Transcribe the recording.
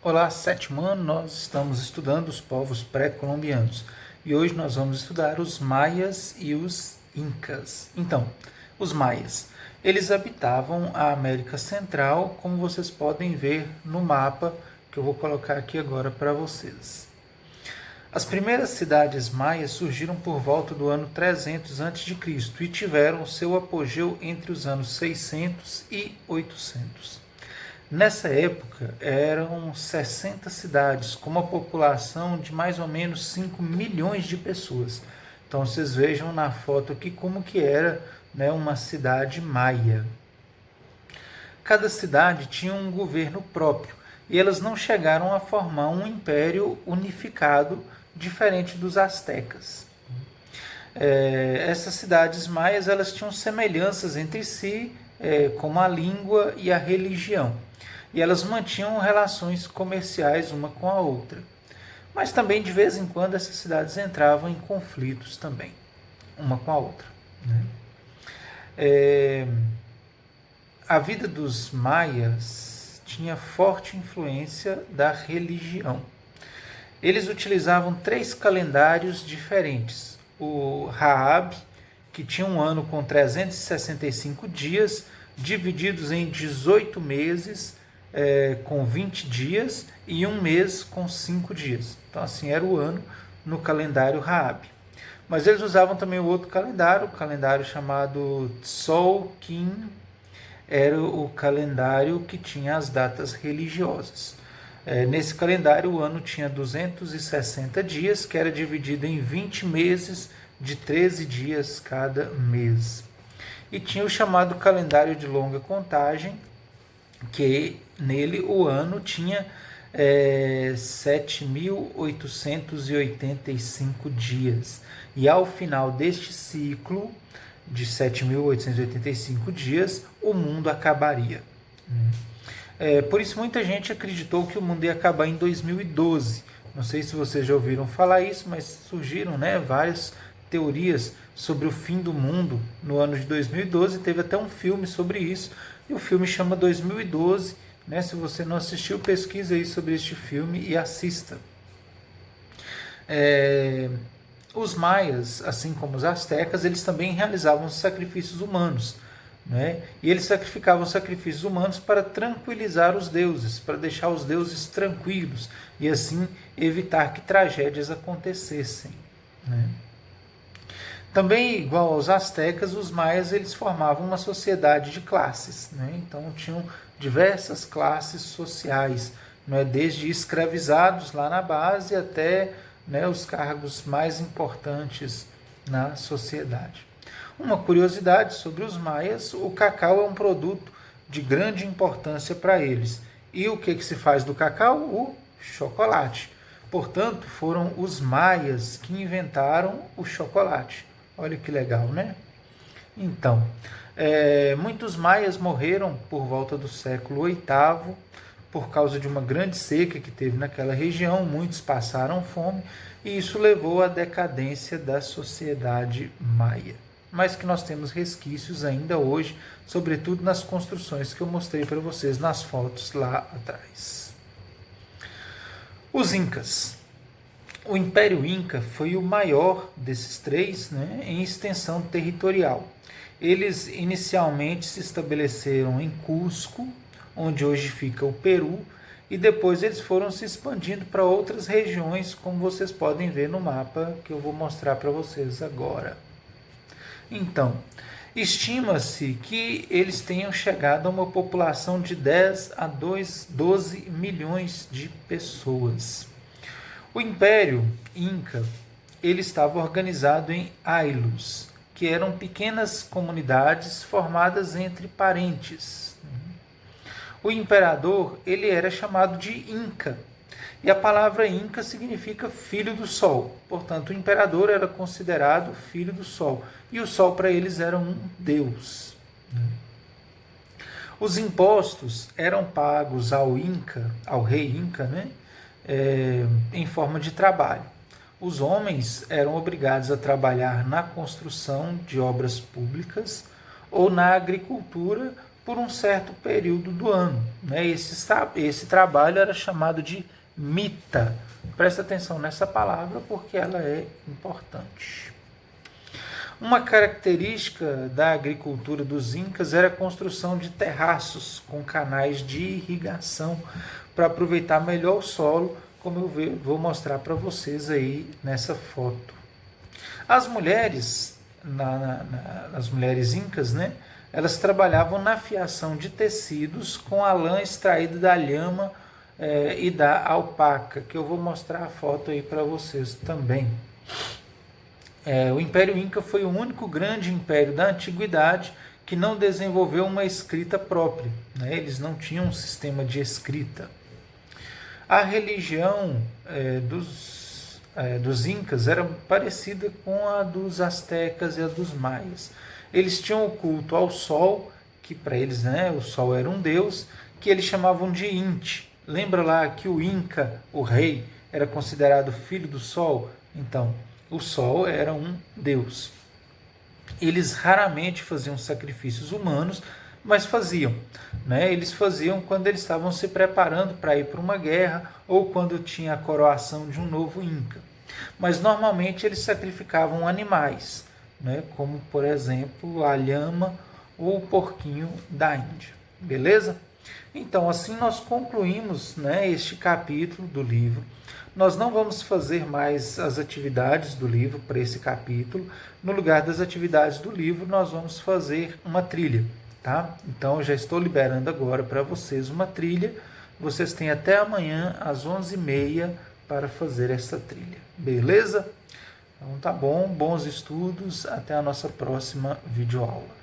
Olá, sétimo ano, nós estamos estudando os povos pré-colombianos e hoje nós vamos estudar os maias e os incas. Então, os maias, eles habitavam a América Central, como vocês podem ver no mapa que eu vou colocar aqui agora para vocês. As primeiras cidades maias surgiram por volta do ano 300 a.C. e tiveram seu apogeu entre os anos 600 e 800. Nessa época, eram 60 cidades, com uma população de mais ou menos 5 milhões de pessoas. Então, vocês vejam na foto aqui como que era, né, uma cidade maia. Cada cidade tinha um governo próprio e elas não chegaram a formar um império unificado diferente dos astecas. Essas cidades maias elas tinham semelhanças entre si, como a língua e a religião. E elas mantinham relações comerciais uma com a outra. Mas também, de vez em quando, essas cidades entravam em conflitos também, uma com a outra. A vida dos maias tinha forte influência da religião. Eles utilizavam 3 calendários diferentes. O Raab, que tinha um ano com 365 dias, divididos em 18 meses, com 20 dias, e um mês com 5 dias. Então, assim era o ano no calendário Raab. Mas eles usavam também o outro calendário, o calendário chamado Tzolk'in, era o calendário que tinha as datas religiosas. Nesse calendário, o ano tinha 260 dias, que era dividido em 20 meses de 13 dias cada mês. E tinha o chamado calendário de longa contagem, que nele o ano tinha 7.885 dias. E ao final deste ciclo de 7.885 dias, o mundo acabaria. Por isso muita gente acreditou que o mundo ia acabar em 2012. Não sei se vocês já ouviram falar isso, mas surgiram, várias teorias sobre o fim do mundo no ano de 2012. Teve até um filme sobre isso, e o filme chama 2012. Se você não assistiu, pesquise aí sobre este filme e assista. Os maias, assim como os astecas, eles também realizavam sacrifícios humanos. E eles sacrificavam sacrifícios humanos para tranquilizar os deuses, para deixar os deuses tranquilos e assim evitar que tragédias acontecessem. Também, igual aos astecas, os maias eles formavam uma sociedade de classes. Então tinham diversas classes sociais, desde escravizados lá na base até os cargos mais importantes na sociedade. Uma curiosidade sobre os maias: o cacau é um produto de grande importância para eles. E o que se faz do cacau? O chocolate. Portanto, foram os maias que inventaram o chocolate. Olha que legal, né? Então, muitos maias morreram por volta do século VIII por causa de uma grande seca que teve naquela região. Muitos passaram fome e isso levou à decadência da sociedade maia. Mas que nós temos resquícios ainda hoje, sobretudo nas construções que eu mostrei para vocês nas fotos lá atrás. Os Incas. O Império Inca foi o maior desses 3, em extensão territorial. Eles inicialmente se estabeleceram em Cusco, onde hoje fica o Peru, e depois eles foram se expandindo para outras regiões, como vocês podem ver no mapa que eu vou mostrar para vocês agora. Então, estima-se que eles tenham chegado a uma população de 10 a 12 milhões de pessoas. O Império Inca ele estava organizado em ailos, que eram pequenas comunidades formadas entre parentes. O imperador ele era chamado de Inca, e a palavra Inca significa filho do sol. Portanto, o imperador era considerado filho do sol, e o sol para eles era um deus. Os impostos eram pagos ao Inca, ao rei Inca, em forma de trabalho. Os homens eram obrigados a trabalhar na construção de obras públicas ou na agricultura por um certo período do ano. Né? Esse trabalho era chamado de mita. Presta atenção nessa palavra porque ela é importante. Uma característica da agricultura dos Incas era a construção de terraços com canais de irrigação para aproveitar melhor o solo, como eu vou mostrar para vocês aí nessa foto. As mulheres, as mulheres incas, né, elas trabalhavam na fiação de tecidos com a lã extraída da lhama e da alpaca, que eu vou mostrar a foto aí para vocês também. O Império Inca foi o único grande império da antiguidade que não desenvolveu uma escrita própria. Né? Eles não tinham um sistema de escrita. A religião dos Incas era parecida com a dos astecas e a dos maias. Eles tinham o culto ao sol, que para eles, né, o sol era um deus, que eles chamavam de Inti. Lembra lá que o Inca, o rei, era considerado filho do sol? Então, o sol era um deus. Eles raramente faziam sacrifícios humanos, mas faziam. Né? Eles faziam quando eles estavam se preparando para ir para uma guerra ou quando tinha a coroação de um novo Inca. Mas normalmente eles sacrificavam animais, né? Como por exemplo a lhama ou o porquinho da Índia. Beleza? Então assim nós concluímos, né, este capítulo do livro. Nós não vamos fazer mais as atividades do livro para esse capítulo. No lugar das atividades do livro, nós vamos fazer uma trilha. Tá? Então, eu já estou liberando agora para vocês uma trilha. Vocês têm até amanhã, às 11h30, para fazer essa trilha. Beleza? Então, tá bom. Bons estudos. Até a nossa próxima videoaula.